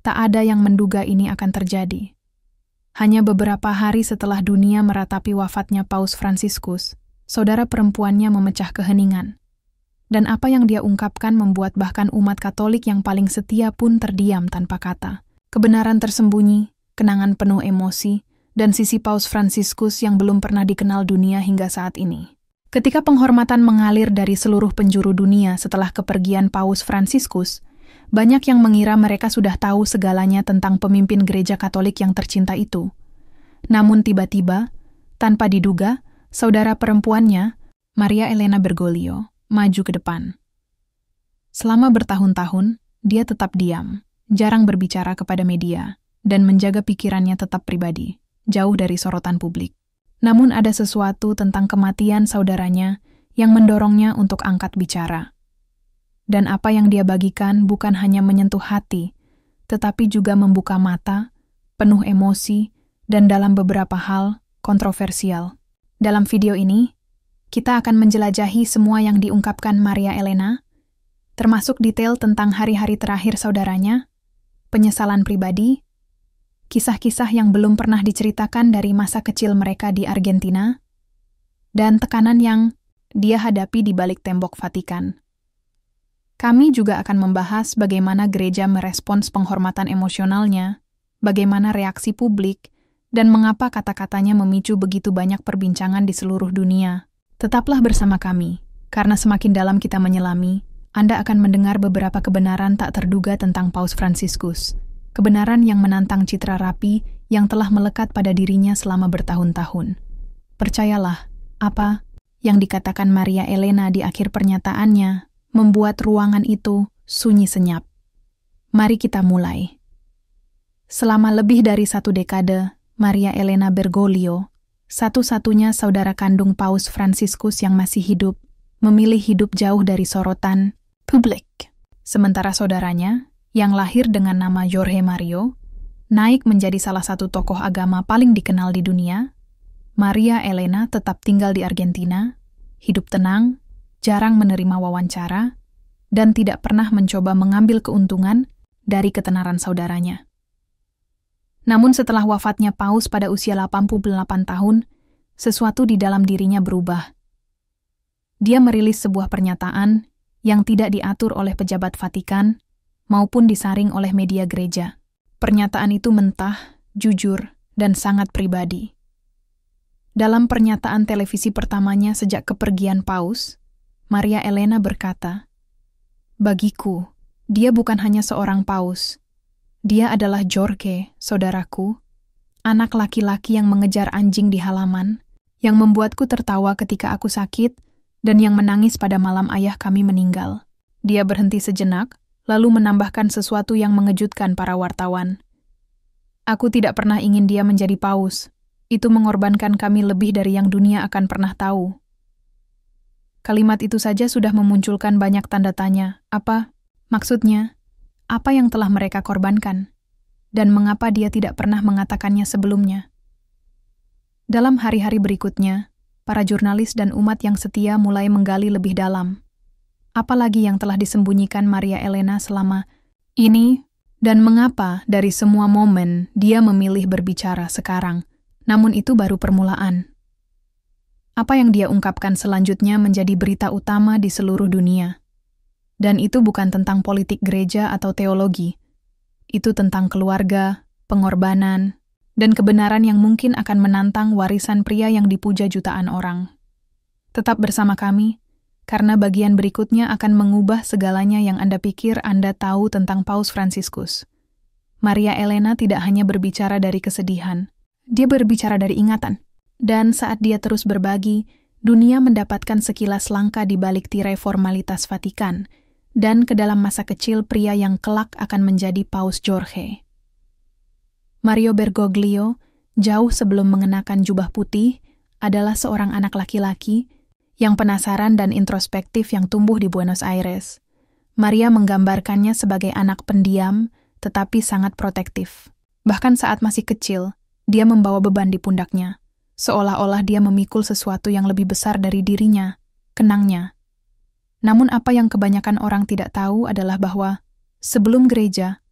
Tak ada yang menduga ini akan terjadi. Hanya beberapa hari setelah dunia meratapi wafatnya Paus Fransiskus, saudara perempuannya memecah keheningan. Dan apa yang dia ungkapkan membuat bahkan umat Katolik yang paling setia pun terdiam tanpa kata. Kebenaran tersembunyi, kenangan penuh emosi, dan sisi Paus Fransiskus yang belum pernah dikenal dunia hingga saat ini. Ketika penghormatan mengalir dari seluruh penjuru dunia setelah kepergian Paus Fransiskus, banyak yang mengira mereka sudah tahu segalanya tentang pemimpin gereja Katolik yang tercinta itu. Namun tiba-tiba, tanpa diduga, saudara perempuannya, Maria Elena Bergoglio, maju ke depan. Selama bertahun-tahun, dia tetap diam, jarang berbicara kepada media, dan menjaga pikirannya tetap pribadi, jauh dari sorotan publik. Namun ada sesuatu tentang kematian saudaranya yang mendorongnya untuk angkat bicara. Dan apa yang dia bagikan bukan hanya menyentuh hati, tetapi juga membuka mata, penuh emosi, dan dalam beberapa hal kontroversial. Dalam video ini, kita akan menjelajahi semua yang diungkapkan Maria Elena, termasuk detail tentang hari-hari terakhir saudaranya, penyesalan pribadi, kisah-kisah yang belum pernah diceritakan dari masa kecil mereka di Argentina, dan tekanan yang dia hadapi di balik tembok Vatikan. Kami juga akan membahas bagaimana gereja merespons penghormatan emosionalnya, bagaimana reaksi publik, dan mengapa kata-katanya memicu begitu banyak perbincangan di seluruh dunia. Tetaplah bersama kami, karena semakin dalam kita menyelami, Anda akan mendengar beberapa kebenaran tak terduga tentang Paus Fransiskus. Kebenaran yang menantang citra rapi yang telah melekat pada dirinya selama bertahun-tahun. Percayalah, apa yang dikatakan Maria Elena di akhir pernyataannya membuat ruangan itu sunyi senyap. Mari kita mulai. Selama lebih dari 1 dekade, Maria Elena Bergoglio, satu-satunya saudara kandung Paus Fransiskus yang masih hidup, memilih hidup jauh dari sorotan publik. Sementara saudaranya, yang lahir dengan nama Jorge Mario, naik menjadi salah satu tokoh agama paling dikenal di dunia, Maria Elena tetap tinggal di Argentina, hidup tenang, jarang menerima wawancara, dan tidak pernah mencoba mengambil keuntungan dari ketenaran saudaranya. Namun setelah wafatnya Paus pada usia 88 tahun, sesuatu di dalam dirinya berubah. Dia merilis sebuah pernyataan yang tidak diatur oleh pejabat Vatikan maupun disaring oleh media gereja. Pernyataan itu mentah, jujur, dan sangat pribadi. Dalam pernyataan televisi pertamanya sejak kepergian Paus, Maria Elena berkata, "Bagiku, dia bukan hanya seorang Paus. Dia adalah Jorge, saudaraku, anak laki-laki yang mengejar anjing di halaman, yang membuatku tertawa ketika aku sakit, dan yang menangis pada malam ayah kami meninggal." Dia berhenti sejenak, lalu menambahkan sesuatu yang mengejutkan para wartawan. "Aku tidak pernah ingin dia menjadi paus. Itu mengorbankan kami lebih dari yang dunia akan pernah tahu." Kalimat itu saja sudah memunculkan banyak tanda tanya. Apa? Maksudnya, apa yang telah mereka korbankan? Dan mengapa dia tidak pernah mengatakannya sebelumnya? Dalam hari-hari berikutnya, para jurnalis dan umat yang setia mulai menggali lebih dalam. Apalagi yang telah disembunyikan Maria Elena selama ini, dan mengapa dari semua momen dia memilih berbicara sekarang, namun itu baru permulaan. Apa yang dia ungkapkan selanjutnya menjadi berita utama di seluruh dunia. Dan itu bukan tentang politik gereja atau teologi. Itu tentang keluarga, pengorbanan, dan kebenaran yang mungkin akan menantang warisan pria yang dipuja jutaan orang. Tetap bersama kami, karena bagian berikutnya akan mengubah segalanya yang Anda pikir Anda tahu tentang Paus Fransiskus. Maria Elena tidak hanya berbicara dari kesedihan, dia berbicara dari ingatan. Dan saat dia terus berbagi, dunia mendapatkan sekilas langkah di balik tirai formalitas Vatikan, dan ke dalam masa kecil pria yang kelak akan menjadi Paus Jorge. Mario Bergoglio, jauh sebelum mengenakan jubah putih, adalah seorang anak laki-laki yang penasaran dan introspektif yang tumbuh di Buenos Aires. Maria menggambarkannya sebagai anak pendiam, tetapi sangat protektif. Bahkan saat masih kecil, dia membawa beban di pundaknya, seolah-olah dia memikul sesuatu yang lebih besar dari dirinya, kenangnya. Namun apa yang kebanyakan orang tidak tahu adalah bahwa, sebelum gereja,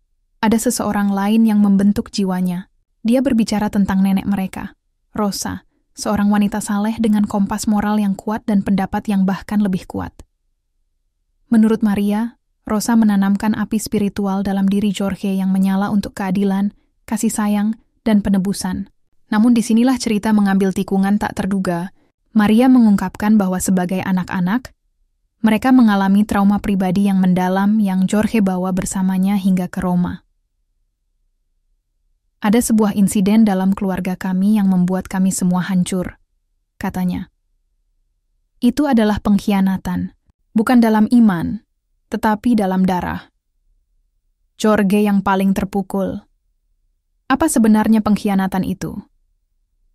Ada seseorang lain yang membentuk jiwanya. Dia berbicara tentang nenek mereka, Rosa, seorang wanita saleh dengan kompas moral yang kuat dan pendapat yang bahkan lebih kuat. Menurut Maria, Rosa menanamkan api spiritual dalam diri Jorge yang menyala untuk keadilan, kasih sayang, dan penebusan. Namun disinilah cerita mengambil tikungan tak terduga. Maria mengungkapkan bahwa sebagai anak-anak, mereka mengalami trauma pribadi yang mendalam yang Jorge bawa bersamanya hingga ke Roma. Ada sebuah insiden dalam keluarga kami yang membuat kami semua hancur, katanya. Itu adalah pengkhianatan, bukan dalam iman, tetapi dalam darah. Jorge yang paling terpukul. Apa sebenarnya pengkhianatan itu?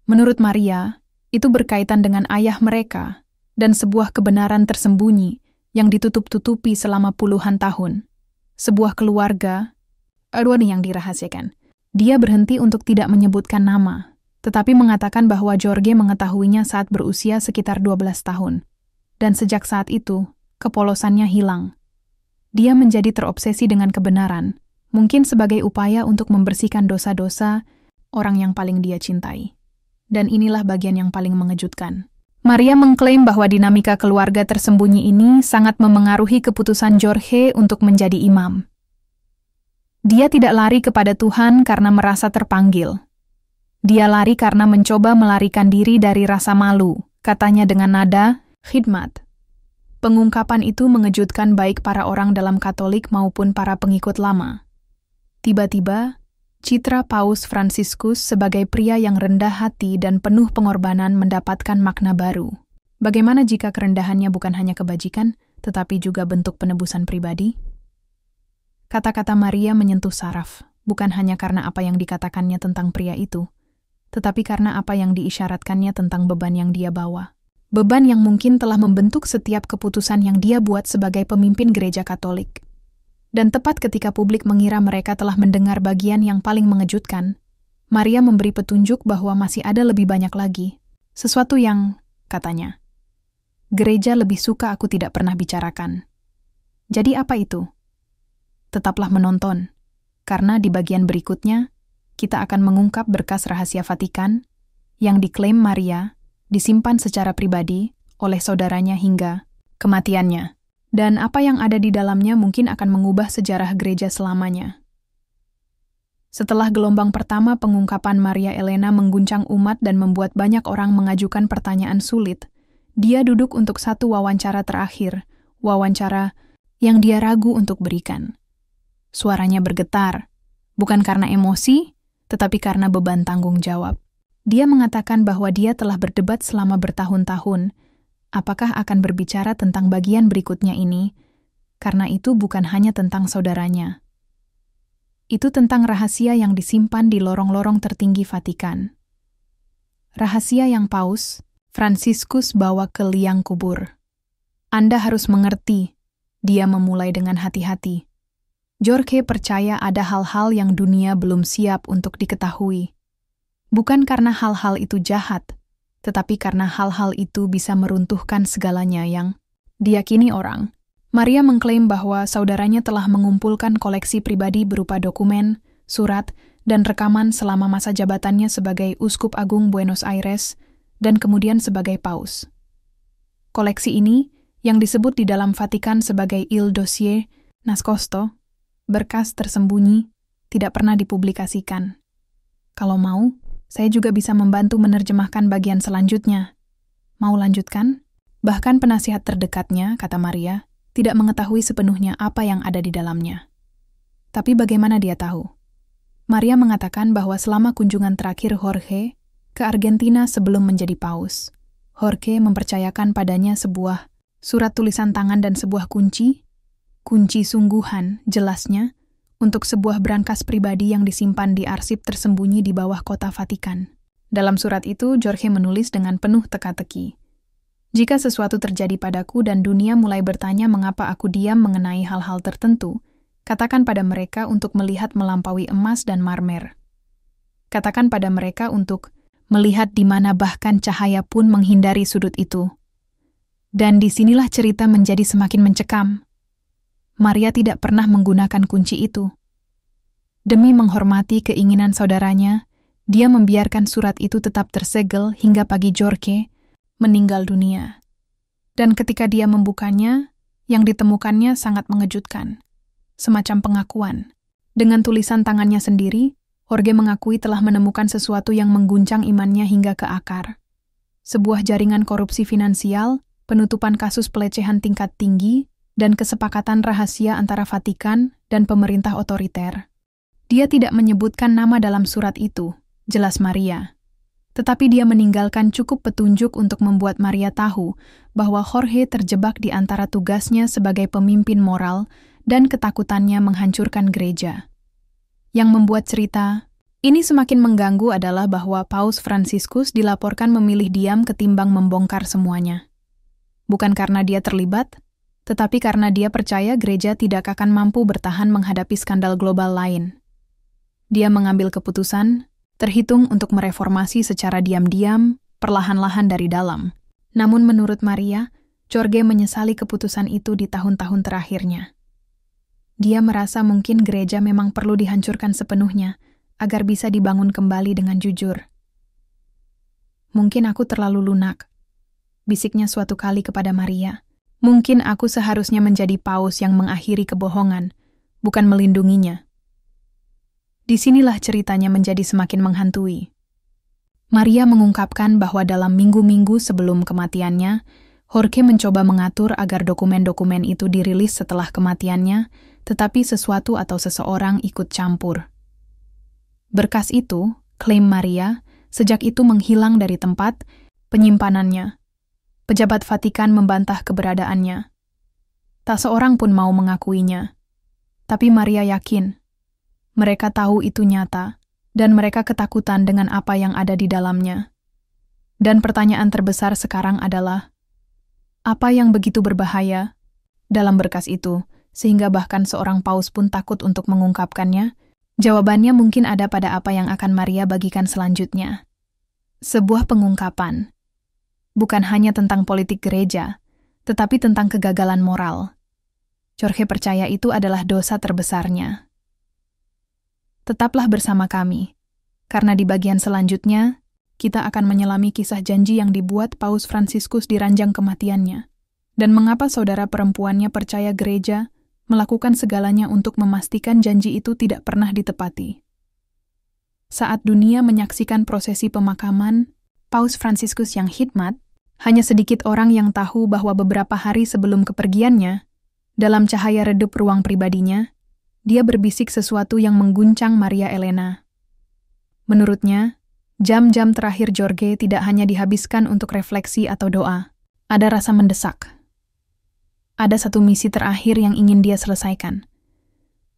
Menurut Maria, itu berkaitan dengan ayah mereka dan sebuah kebenaran tersembunyi yang ditutup-tutupi selama puluhan tahun. Sebuah keluarga, yang dirahasiakan. Dia berhenti untuk tidak menyebutkan nama, tetapi mengatakan bahwa Jorge mengetahuinya saat berusia sekitar 12 tahun. Dan sejak saat itu, kepolosannya hilang. Dia menjadi terobsesi dengan kebenaran, mungkin sebagai upaya untuk membersihkan dosa-dosa orang yang paling dia cintai. Dan inilah bagian yang paling mengejutkan. Maria mengklaim bahwa dinamika keluarga tersembunyi ini sangat memengaruhi keputusan Jorge untuk menjadi imam. Dia tidak lari kepada Tuhan karena merasa terpanggil. Dia lari karena mencoba melarikan diri dari rasa malu, katanya dengan nada khidmat. Pengungkapan itu mengejutkan baik para orang dalam Katolik maupun para pengikut lama. Tiba-tiba, citra Paus Fransiskus sebagai pria yang rendah hati dan penuh pengorbanan mendapatkan makna baru. Bagaimana jika kerendahannya bukan hanya kebajikan, tetapi juga bentuk penebusan pribadi? Kata-kata Maria menyentuh saraf, bukan hanya karena apa yang dikatakannya tentang pria itu, tetapi karena apa yang diisyaratkannya tentang beban yang dia bawa. Beban yang mungkin telah membentuk setiap keputusan yang dia buat sebagai pemimpin gereja Katolik. Dan tepat ketika publik mengira mereka telah mendengar bagian yang paling mengejutkan, Maria memberi petunjuk bahwa masih ada lebih banyak lagi. Sesuatu yang, katanya, gereja lebih suka aku tidak pernah bicarakan. Jadi apa itu? Tetaplah menonton, karena di bagian berikutnya, kita akan mengungkap berkas rahasia Vatikan yang diklaim Maria disimpan secara pribadi oleh saudaranya hingga kematiannya. Dan apa yang ada di dalamnya mungkin akan mengubah sejarah gereja selamanya. Setelah gelombang pertama pengungkapan Maria Elena mengguncang umat dan membuat banyak orang mengajukan pertanyaan sulit, dia duduk untuk satu wawancara terakhir, wawancara yang dia ragu untuk berikan. Suaranya bergetar, bukan karena emosi, tetapi karena beban tanggung jawab. Dia mengatakan bahwa dia telah berdebat selama bertahun-tahun, apakah akan berbicara tentang bagian berikutnya ini, karena itu bukan hanya tentang saudaranya. Itu tentang rahasia yang disimpan di lorong-lorong tertinggi Vatikan. Rahasia yang Paus Fransiskus bawa ke liang kubur. Anda harus mengerti, dia memulai dengan hati-hati. Jorge percaya ada hal-hal yang dunia belum siap untuk diketahui. Bukan karena hal-hal itu jahat, tetapi karena hal-hal itu bisa meruntuhkan segalanya yang diyakini orang. Maria mengklaim bahwa saudaranya telah mengumpulkan koleksi pribadi berupa dokumen, surat, dan rekaman selama masa jabatannya sebagai Uskup Agung Buenos Aires dan kemudian sebagai Paus. Koleksi ini, yang disebut di dalam Vatikan sebagai Il Dossier Nascosto, berkas tersembunyi, tidak pernah dipublikasikan. Kalau mau, saya juga bisa membantu menerjemahkan bagian selanjutnya. Mau lanjutkan? Bahkan penasihat terdekatnya, kata Maria, tidak mengetahui sepenuhnya apa yang ada di dalamnya. Tapi bagaimana dia tahu? Maria mengatakan bahwa selama kunjungan terakhir Jorge ke Argentina sebelum menjadi paus, Jorge mempercayakan padanya sebuah surat tulisan tangan dan sebuah kunci sungguhan, jelasnya, untuk sebuah brankas pribadi yang disimpan di arsip tersembunyi di bawah kota Vatikan. Dalam surat itu, Jorge menulis dengan penuh teka-teki. Jika sesuatu terjadi padaku dan dunia mulai bertanya mengapa aku diam mengenai hal-hal tertentu, katakan pada mereka untuk melihat melampaui emas dan marmer. Katakan pada mereka untuk melihat di mana bahkan cahaya pun menghindari sudut itu. Dan disinilah cerita menjadi semakin mencekam. Maria tidak pernah menggunakan kunci itu. Demi menghormati keinginan saudaranya, dia membiarkan surat itu tetap tersegel hingga pagi Jorge meninggal dunia. Dan ketika dia membukanya, yang ditemukannya sangat mengejutkan. Semacam pengakuan. Dengan tulisan tangannya sendiri, Jorge mengakui telah menemukan sesuatu yang mengguncang imannya hingga ke akar. Sebuah jaringan korupsi finansial, penutupan kasus pelecehan tingkat tinggi, dan kesepakatan rahasia antara Vatikan dan pemerintah otoriter. Dia tidak menyebutkan nama dalam surat itu, jelas Maria. Tetapi dia meninggalkan cukup petunjuk untuk membuat Maria tahu bahwa Jorge terjebak di antara tugasnya sebagai pemimpin moral dan ketakutannya menghancurkan gereja. Yang membuat cerita ini semakin mengganggu adalah bahwa Paus Fransiskus dilaporkan memilih diam ketimbang membongkar semuanya. Bukan karena dia terlibat, tetapi karena dia percaya gereja tidak akan mampu bertahan menghadapi skandal global lain. Dia mengambil keputusan, terhitung untuk mereformasi secara diam-diam, perlahan-lahan dari dalam. Namun menurut Maria, Jorge menyesali keputusan itu di tahun-tahun terakhirnya. Dia merasa mungkin gereja memang perlu dihancurkan sepenuhnya, agar bisa dibangun kembali dengan jujur. Mungkin aku terlalu lunak, bisiknya suatu kali kepada Maria. Mungkin aku seharusnya menjadi paus yang mengakhiri kebohongan, bukan melindunginya. Disinilah ceritanya menjadi semakin menghantui. Maria mengungkapkan bahwa dalam minggu-minggu sebelum kematiannya, Jorge mencoba mengatur agar dokumen-dokumen itu dirilis setelah kematiannya, tetapi sesuatu atau seseorang ikut campur. Berkas itu, klaim Maria, sejak itu menghilang dari tempat penyimpanannya. Pejabat Vatikan membantah keberadaannya. Tak seorang pun mau mengakuinya. Tapi Maria yakin, mereka tahu itu nyata, dan mereka ketakutan dengan apa yang ada di dalamnya. Dan pertanyaan terbesar sekarang adalah, apa yang begitu berbahaya dalam berkas itu, sehingga bahkan seorang paus pun takut untuk mengungkapkannya? Jawabannya mungkin ada pada apa yang akan Maria bagikan selanjutnya. Sebuah pengungkapan. Bukan hanya tentang politik gereja, tetapi tentang kegagalan moral. Jorge percaya itu adalah dosa terbesarnya. Tetaplah bersama kami, karena di bagian selanjutnya, kita akan menyelami kisah janji yang dibuat Paus Fransiskus di ranjang kematiannya, dan mengapa saudara perempuannya percaya gereja melakukan segalanya untuk memastikan janji itu tidak pernah ditepati. Saat dunia menyaksikan prosesi pemakaman, Paus Fransiskus yang hikmat, hanya sedikit orang yang tahu bahwa beberapa hari sebelum kepergiannya, dalam cahaya redup ruang pribadinya, dia berbisik sesuatu yang mengguncang Maria Elena. Menurutnya, jam-jam terakhir Jorge tidak hanya dihabiskan untuk refleksi atau doa. Ada rasa mendesak. Ada satu misi terakhir yang ingin dia selesaikan.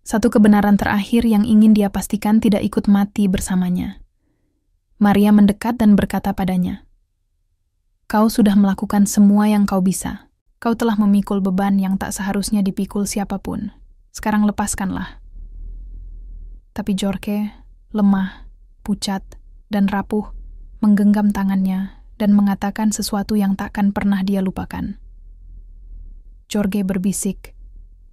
Satu kebenaran terakhir yang ingin dia pastikan tidak ikut mati bersamanya. Maria mendekat dan berkata padanya, "Kau sudah melakukan semua yang kau bisa. Kau telah memikul beban yang tak seharusnya dipikul siapapun. Sekarang lepaskanlah." Tapi Jorge, lemah, pucat, dan rapuh, menggenggam tangannya dan mengatakan sesuatu yang takkan pernah dia lupakan. Jorge berbisik,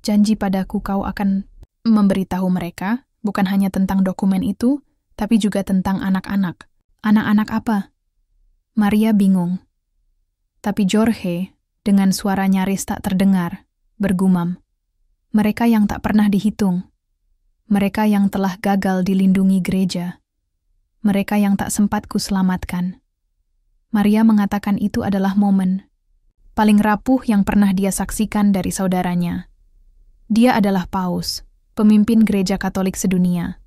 "Janji padaku kau akan memberitahu mereka, bukan hanya tentang dokumen itu, tapi juga tentang anak-anak." "Anak-anak apa?" Maria bingung. Tapi Jorge, dengan suara nyaris tak terdengar, bergumam, "Mereka yang tak pernah dihitung. Mereka yang telah gagal dilindungi gereja. Mereka yang tak sempat kuselamatkan." Maria mengatakan itu adalah momen paling rapuh yang pernah dia saksikan dari saudaranya. Dia adalah paus, pemimpin gereja Katolik sedunia.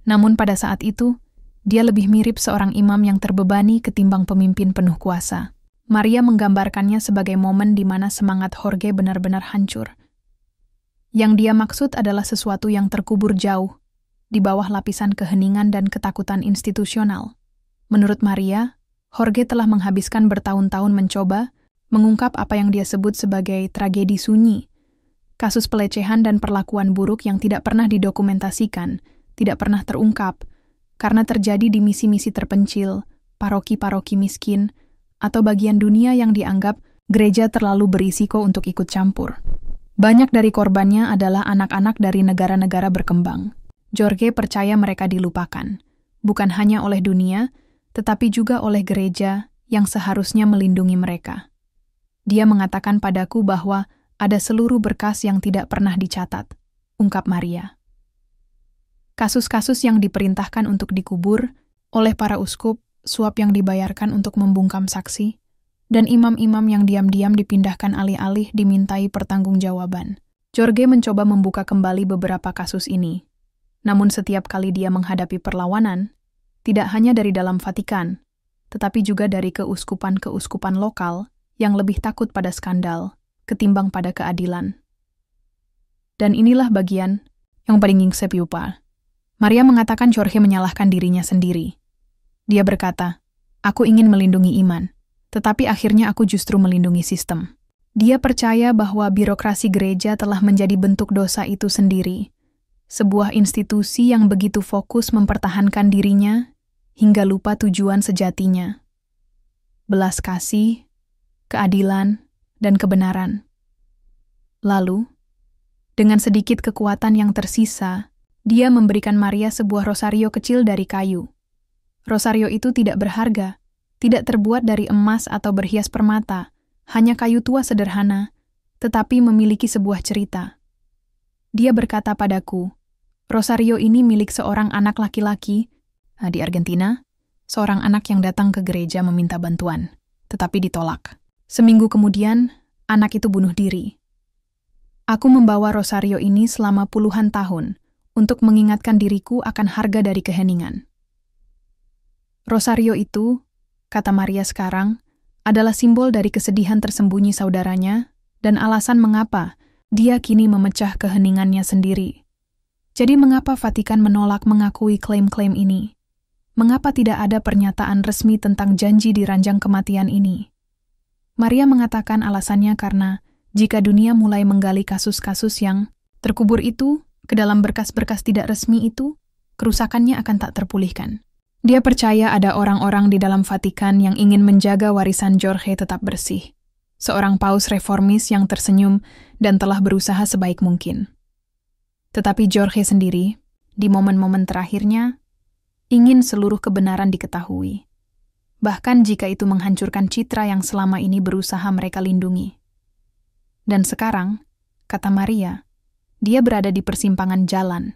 Namun pada saat itu, dia lebih mirip seorang imam yang terbebani ketimbang pemimpin penuh kuasa. Maria menggambarkannya sebagai momen di mana semangat Jorge benar-benar hancur. Yang dia maksud adalah sesuatu yang terkubur jauh, di bawah lapisan keheningan dan ketakutan institusional. Menurut Maria, Jorge telah menghabiskan bertahun-tahun mencoba mengungkap apa yang dia sebut sebagai tragedi sunyi, kasus pelecehan dan perlakuan buruk yang tidak pernah didokumentasikan, tidak pernah terungkap, karena terjadi di misi-misi terpencil, paroki-paroki miskin, atau bagian dunia yang dianggap gereja terlalu berisiko untuk ikut campur. Banyak dari korbannya adalah anak-anak dari negara-negara berkembang. Jorge percaya mereka dilupakan, bukan hanya oleh dunia, tetapi juga oleh gereja yang seharusnya melindungi mereka. Dia mengatakan padaku bahwa ada seluruh berkas yang tidak pernah dicatat, ungkap Maria. Kasus-kasus yang diperintahkan untuk dikubur oleh para uskup, suap yang dibayarkan untuk membungkam saksi, dan imam-imam yang diam-diam dipindahkan alih-alih dimintai pertanggungjawaban. Jorge mencoba membuka kembali beberapa kasus ini. Namun setiap kali dia menghadapi perlawanan, tidak hanya dari dalam Vatikan, tetapi juga dari keuskupan-keuskupan lokal yang lebih takut pada skandal ketimbang pada keadilan. Dan inilah bagian yang paling ingin saya piupal. Maria mengatakan Jorge menyalahkan dirinya sendiri. Dia berkata, "Aku ingin melindungi iman, tetapi akhirnya aku justru melindungi sistem." Dia percaya bahwa birokrasi gereja telah menjadi bentuk dosa itu sendiri, sebuah institusi yang begitu fokus mempertahankan dirinya hingga lupa tujuan sejatinya. Belas kasih, keadilan, dan kebenaran. Lalu, dengan sedikit kekuatan yang tersisa, dia memberikan Maria sebuah rosario kecil dari kayu. Rosario itu tidak berharga, tidak terbuat dari emas atau berhias permata, hanya kayu tua sederhana, tetapi memiliki sebuah cerita. Dia berkata padaku, rosario ini milik seorang anak laki-laki di Argentina, seorang anak yang datang ke gereja meminta bantuan, tetapi ditolak. Seminggu kemudian, anak itu bunuh diri. Aku membawa rosario ini selama puluhan tahun untuk mengingatkan diriku akan harga dari keheningan. Rosario itu, kata Maria sekarang, adalah simbol dari kesedihan tersembunyi saudaranya dan alasan mengapa dia kini memecah keheningannya sendiri. Jadi mengapa Vatikan menolak mengakui klaim-klaim ini? Mengapa tidak ada pernyataan resmi tentang janji di ranjang kematian ini? Maria mengatakan alasannya karena jika dunia mulai menggali kasus-kasus yang terkubur itu ke dalam berkas-berkas tidak resmi itu, kerusakannya akan tak terpulihkan. Dia percaya ada orang-orang di dalam Vatikan yang ingin menjaga warisan Jorge tetap bersih. Seorang paus reformis yang tersenyum dan telah berusaha sebaik mungkin. Tetapi Jorge sendiri, di momen-momen terakhirnya, ingin seluruh kebenaran diketahui. Bahkan jika itu menghancurkan citra yang selama ini berusaha mereka lindungi. Dan sekarang, kata Maria, dia berada di persimpangan jalan.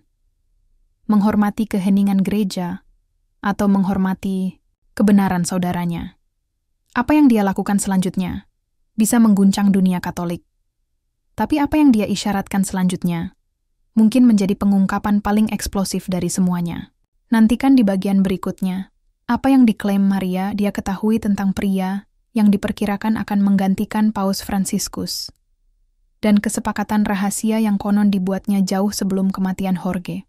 Menghormati keheningan gereja, atau menghormati kebenaran saudaranya. Apa yang dia lakukan selanjutnya bisa mengguncang dunia Katolik. Tapi apa yang dia isyaratkan selanjutnya mungkin menjadi pengungkapan paling eksplosif dari semuanya. Nantikan di bagian berikutnya, apa yang diklaim Maria dia ketahui tentang pria yang diperkirakan akan menggantikan Paus Fransiskus, dan kesepakatan rahasia yang konon dibuatnya jauh sebelum kematian Jorge.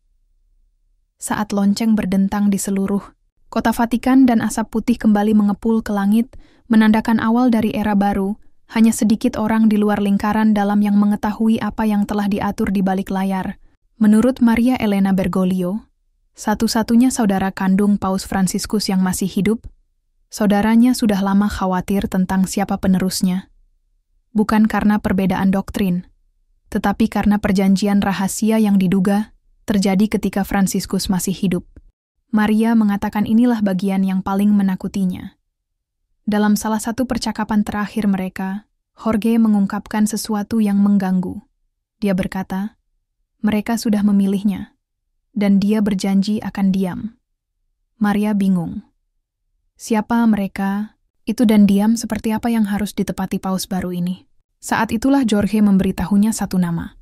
Saat lonceng berdentang di seluruh kota Vatikan dan asap putih kembali mengepul ke langit, menandakan awal dari era baru, hanya sedikit orang di luar lingkaran dalam yang mengetahui apa yang telah diatur di balik layar. Menurut Maria Elena Bergoglio, satu-satunya saudara kandung Paus Fransiskus yang masih hidup, saudaranya sudah lama khawatir tentang siapa penerusnya. Bukan karena perbedaan doktrin, tetapi karena perjanjian rahasia yang diduga terjadi ketika Fransiskus masih hidup. Maria mengatakan inilah bagian yang paling menakutinya. Dalam salah satu percakapan terakhir mereka, Jorge mengungkapkan sesuatu yang mengganggu. Dia berkata, mereka sudah memilihnya, dan dia berjanji akan diam. Maria bingung. Siapa mereka, itu dan diam seperti apa yang harus ditepati paus baru ini? Saat itulah Jorge memberitahunya satu nama.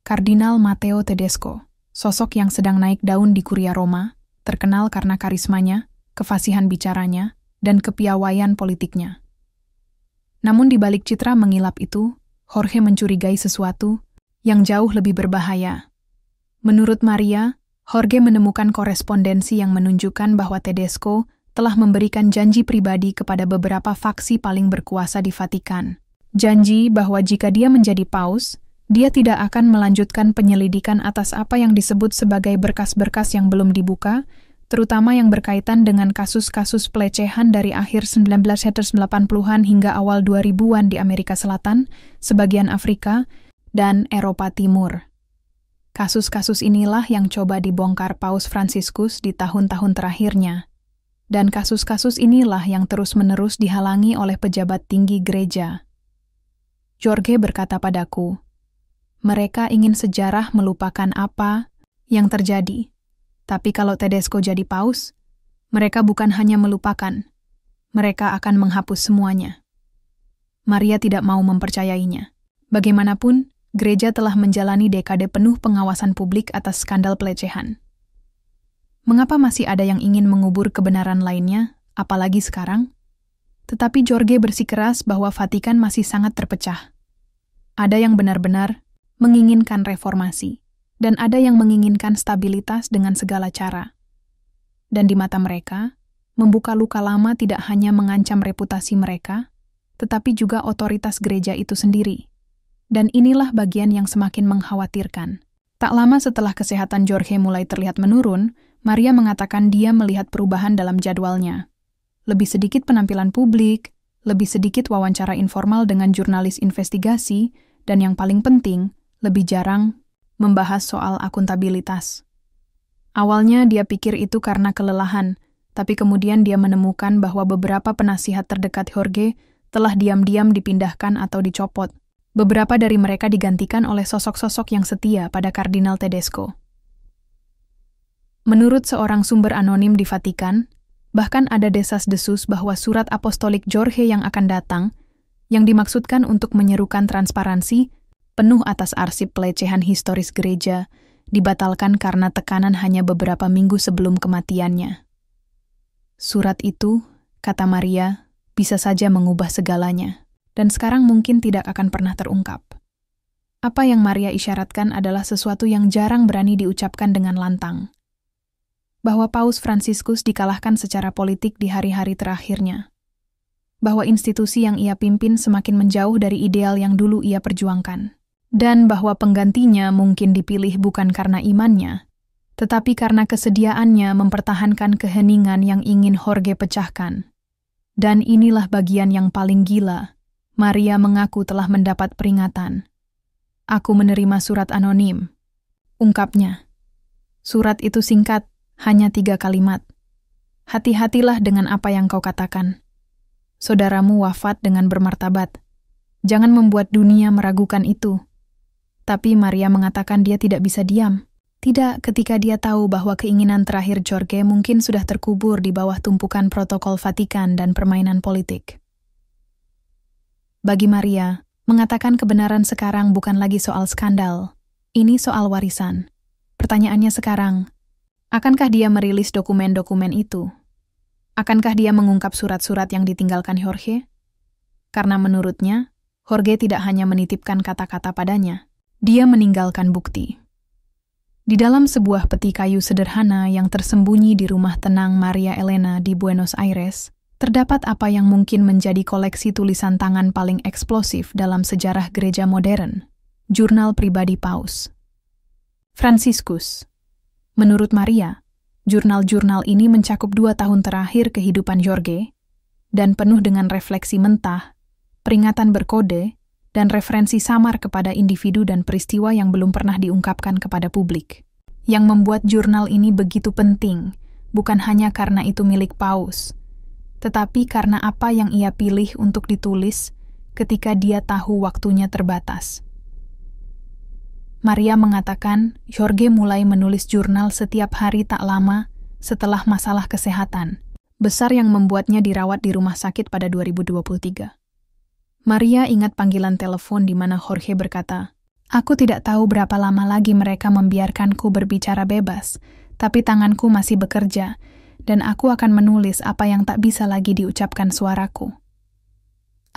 Kardinal Matteo Tedesco. Sosok yang sedang naik daun di Kuria Roma, terkenal karena karismanya, kefasihan bicaranya, dan kepiawaian politiknya. Namun di balik citra mengilap itu, Jorge mencurigai sesuatu yang jauh lebih berbahaya. Menurut Maria, Jorge menemukan korespondensi yang menunjukkan bahwa Tedesco telah memberikan janji pribadi kepada beberapa faksi paling berkuasa di Vatikan. Janji bahwa jika dia menjadi paus, dia tidak akan melanjutkan penyelidikan atas apa yang disebut sebagai berkas-berkas yang belum dibuka, terutama yang berkaitan dengan kasus-kasus pelecehan dari akhir 1980-an hingga awal 2000-an di Amerika Selatan, sebagian Afrika, dan Eropa Timur. Kasus-kasus inilah yang coba dibongkar Paus Fransiskus di tahun-tahun terakhirnya. Dan kasus-kasus inilah yang terus-menerus dihalangi oleh pejabat tinggi gereja. Jorge berkata padaku, mereka ingin sejarah melupakan apa yang terjadi. Tapi kalau Tedesco jadi paus, mereka bukan hanya melupakan, mereka akan menghapus semuanya. Maria tidak mau mempercayainya. Bagaimanapun, gereja telah menjalani dekade penuh pengawasan publik atas skandal pelecehan. Mengapa masih ada yang ingin mengubur kebenaran lainnya, apalagi sekarang? Tetapi Jorge bersikeras bahwa Vatikan masih sangat terpecah. Ada yang benar-benar menginginkan reformasi, dan ada yang menginginkan stabilitas dengan segala cara. Dan di mata mereka, membuka luka lama tidak hanya mengancam reputasi mereka, tetapi juga otoritas gereja itu sendiri. Dan inilah bagian yang semakin mengkhawatirkan. Tak lama setelah kesehatan Jorge mulai terlihat menurun, Maria mengatakan dia melihat perubahan dalam jadwalnya. Lebih sedikit penampilan publik, lebih sedikit wawancara informal dengan jurnalis investigasi, dan yang paling penting, lebih jarang membahas soal akuntabilitas. Awalnya dia pikir itu karena kelelahan, tapi kemudian dia menemukan bahwa beberapa penasihat terdekat Jorge telah diam-diam dipindahkan atau dicopot. Beberapa dari mereka digantikan oleh sosok-sosok yang setia pada Kardinal Tedesco. Menurut seorang sumber anonim di Vatikan, bahkan ada desas-desus bahwa surat apostolik Jorge yang akan datang, yang dimaksudkan untuk menyerukan transparansi, penuh atas arsip pelecehan historis gereja, dibatalkan karena tekanan hanya beberapa minggu sebelum kematiannya. Surat itu, kata Maria, bisa saja mengubah segalanya, dan sekarang mungkin tidak akan pernah terungkap. Apa yang Maria isyaratkan adalah sesuatu yang jarang berani diucapkan dengan lantang. Bahwa Paus Fransiskus dikalahkan secara politik di hari-hari terakhirnya. Bahwa institusi yang ia pimpin semakin menjauh dari ideal yang dulu ia perjuangkan. Dan bahwa penggantinya mungkin dipilih bukan karena imannya, tetapi karena kesediaannya mempertahankan keheningan yang ingin Jorge pecahkan. Dan inilah bagian yang paling gila. Maria mengaku telah mendapat peringatan. Aku menerima surat anonim. Ungkapnya. Surat itu singkat, hanya 3 kalimat. Hati-hatilah dengan apa yang kau katakan. Saudaramu wafat dengan bermartabat. Jangan membuat dunia meragukan itu. Tapi Maria mengatakan dia tidak bisa diam. Tidak ketika dia tahu bahwa keinginan terakhir Jorge mungkin sudah terkubur di bawah tumpukan protokol Vatikan dan permainan politik. Bagi Maria, mengatakan kebenaran sekarang bukan lagi soal skandal. Ini soal warisan. Pertanyaannya sekarang, akankah dia merilis dokumen-dokumen itu? Akankah dia mengungkap surat-surat yang ditinggalkan Jorge? Karena menurutnya, Jorge tidak hanya menitipkan kata-kata padanya, dia meninggalkan bukti. Di dalam sebuah peti kayu sederhana yang tersembunyi di rumah tenang Maria Elena di Buenos Aires, terdapat apa yang mungkin menjadi koleksi tulisan tangan paling eksplosif dalam sejarah gereja modern, jurnal pribadi Paus Fransiskus. Menurut Maria, jurnal-jurnal ini mencakup 2 tahun terakhir kehidupan Jorge, dan penuh dengan refleksi mentah, peringatan berkode, dan referensi samar kepada individu dan peristiwa yang belum pernah diungkapkan kepada publik. Yang membuat jurnal ini begitu penting, bukan hanya karena itu milik Paus, tetapi karena apa yang ia pilih untuk ditulis ketika dia tahu waktunya terbatas. Maria mengatakan Jorge mulai menulis jurnal setiap hari tak lama setelah masalah kesehatan besar yang membuatnya dirawat di rumah sakit pada 2023. Maria ingat panggilan telepon di mana Jorge berkata, "Aku tidak tahu berapa lama lagi mereka membiarkanku berbicara bebas, tapi tanganku masih bekerja, dan aku akan menulis apa yang tak bisa lagi diucapkan suaraku."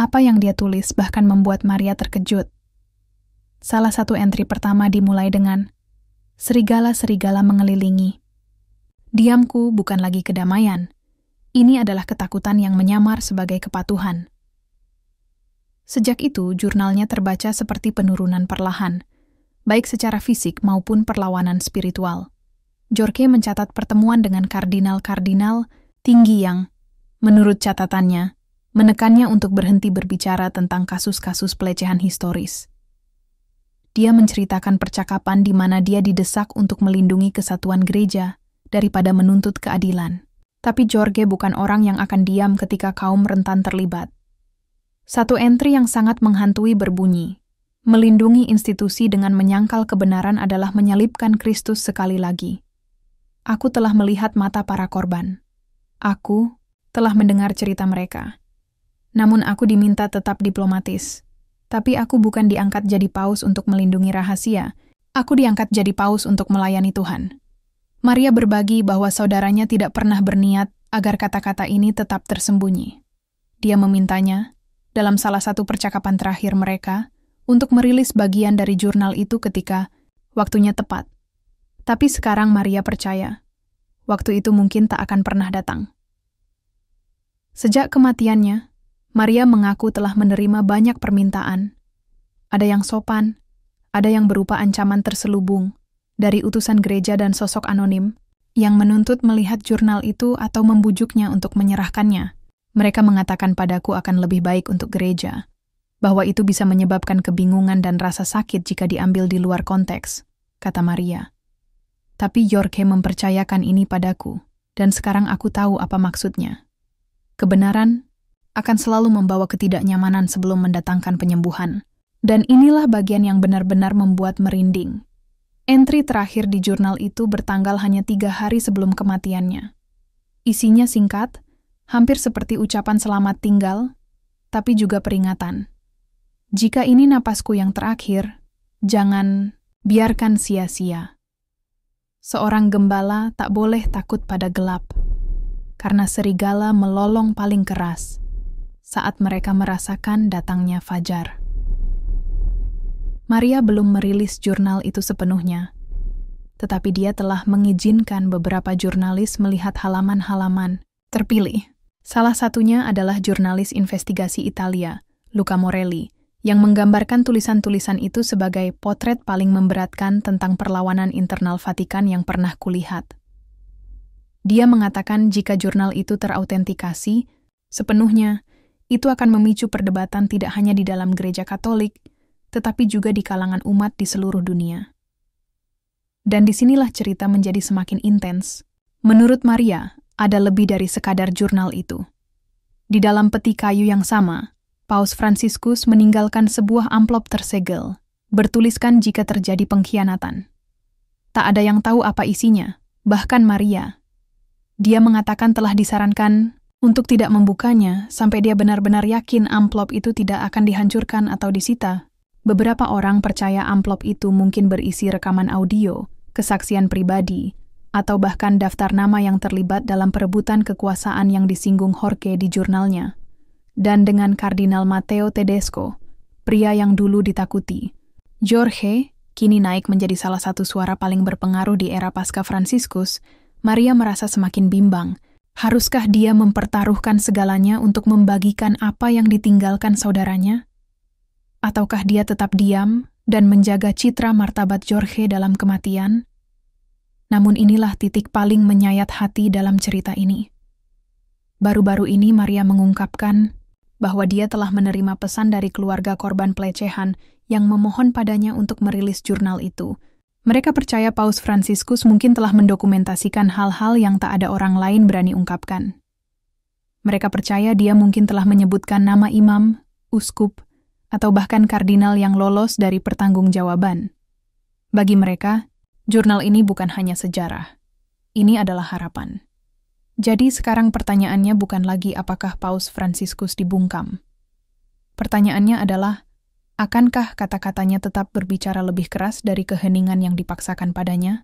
Apa yang dia tulis bahkan membuat Maria terkejut. Salah satu entry pertama dimulai dengan, "Serigala-serigala mengelilingi. Diamku bukan lagi kedamaian. Ini adalah ketakutan yang menyamar sebagai kepatuhan." Sejak itu, jurnalnya terbaca seperti penurunan perlahan, baik secara fisik maupun perlawanan spiritual. Jorge mencatat pertemuan dengan kardinal-kardinal tinggi yang, menurut catatannya, menekannya untuk berhenti berbicara tentang kasus-kasus pelecehan historis. Dia menceritakan percakapan di mana dia didesak untuk melindungi kesatuan gereja daripada menuntut keadilan. Tapi Jorge bukan orang yang akan diam ketika kaum rentan terlibat. Satu entry yang sangat menghantui berbunyi, melindungi institusi dengan menyangkal kebenaran adalah menyalibkan Kristus sekali lagi. Aku telah melihat mata para korban. Aku telah mendengar cerita mereka. Namun aku diminta tetap diplomatis. Tapi aku bukan diangkat jadi paus untuk melindungi rahasia. Aku diangkat jadi paus untuk melayani Tuhan. Maria berbagi bahwa saudaranya tidak pernah berniat agar kata-kata ini tetap tersembunyi. Dia memintanya, dalam salah satu percakapan terakhir mereka, untuk merilis bagian dari jurnal itu ketika waktunya tepat. Tapi sekarang Maria percaya, waktu itu mungkin tak akan pernah datang. Sejak kematiannya, Maria mengaku telah menerima banyak permintaan. Ada yang sopan, ada yang berupa ancaman terselubung dari utusan gereja dan sosok anonim yang menuntut melihat jurnal itu atau membujuknya untuk menyerahkannya. Mereka mengatakan padaku akan lebih baik untuk gereja, bahwa itu bisa menyebabkan kebingungan dan rasa sakit jika diambil di luar konteks, kata Maria. Tapi Jorge mempercayakan ini padaku, dan sekarang aku tahu apa maksudnya. Kebenaran akan selalu membawa ketidaknyamanan sebelum mendatangkan penyembuhan. Dan inilah bagian yang benar-benar membuat merinding. Entry terakhir di jurnal itu bertanggal hanya 3 hari sebelum kematiannya. Isinya singkat, hampir seperti ucapan selamat tinggal, tapi juga peringatan. Jika ini napasku yang terakhir, jangan biarkan sia-sia. Seorang gembala tak boleh takut pada gelap, karena serigala melolong paling keras saat mereka merasakan datangnya fajar. Maria belum merilis jurnal itu sepenuhnya, tetapi dia telah mengizinkan beberapa jurnalis melihat halaman-halaman terpilih. Salah satunya adalah jurnalis investigasi Italia, Luca Morelli, yang menggambarkan tulisan-tulisan itu sebagai potret paling memberatkan tentang perlawanan internal Vatikan yang pernah kulihat. Dia mengatakan jika jurnal itu terautentikasi, sepenuhnya itu akan memicu perdebatan tidak hanya di dalam gereja Katolik, tetapi juga di kalangan umat di seluruh dunia. Dan disinilah cerita menjadi semakin intens. Menurut Maria, ada lebih dari sekadar jurnal itu. Di dalam peti kayu yang sama, Paus Fransiskus meninggalkan sebuah amplop tersegel, bertuliskan jika terjadi pengkhianatan. Tak ada yang tahu apa isinya, bahkan Maria. Dia mengatakan telah disarankan untuk tidak membukanya sampai dia benar-benar yakin amplop itu tidak akan dihancurkan atau disita. Beberapa orang percaya amplop itu mungkin berisi rekaman audio, kesaksian pribadi, atau bahkan daftar nama yang terlibat dalam perebutan kekuasaan yang disinggung Jorge di jurnalnya. Dan dengan Kardinal Matteo Tedesco, pria yang dulu ditakuti, Jorge kini naik menjadi salah satu suara paling berpengaruh di era pasca Fransiskus. Maria merasa semakin bimbang. Haruskah dia mempertaruhkan segalanya untuk membagikan apa yang ditinggalkan saudaranya? Ataukah dia tetap diam dan menjaga citra martabat Jorge dalam kematian? Namun inilah titik paling menyayat hati dalam cerita ini. Baru-baru ini Maria mengungkapkan bahwa dia telah menerima pesan dari keluarga korban pelecehan yang memohon padanya untuk merilis jurnal itu. Mereka percaya Paus Fransiskus mungkin telah mendokumentasikan hal-hal yang tak ada orang lain berani ungkapkan. Mereka percaya dia mungkin telah menyebutkan nama imam, uskup, atau bahkan kardinal yang lolos dari pertanggungjawaban. Bagi mereka, jurnal ini bukan hanya sejarah. Ini adalah harapan. Jadi sekarang pertanyaannya bukan lagi apakah Paus Fransiskus dibungkam. Pertanyaannya adalah, akankah kata-katanya tetap berbicara lebih keras dari keheningan yang dipaksakan padanya?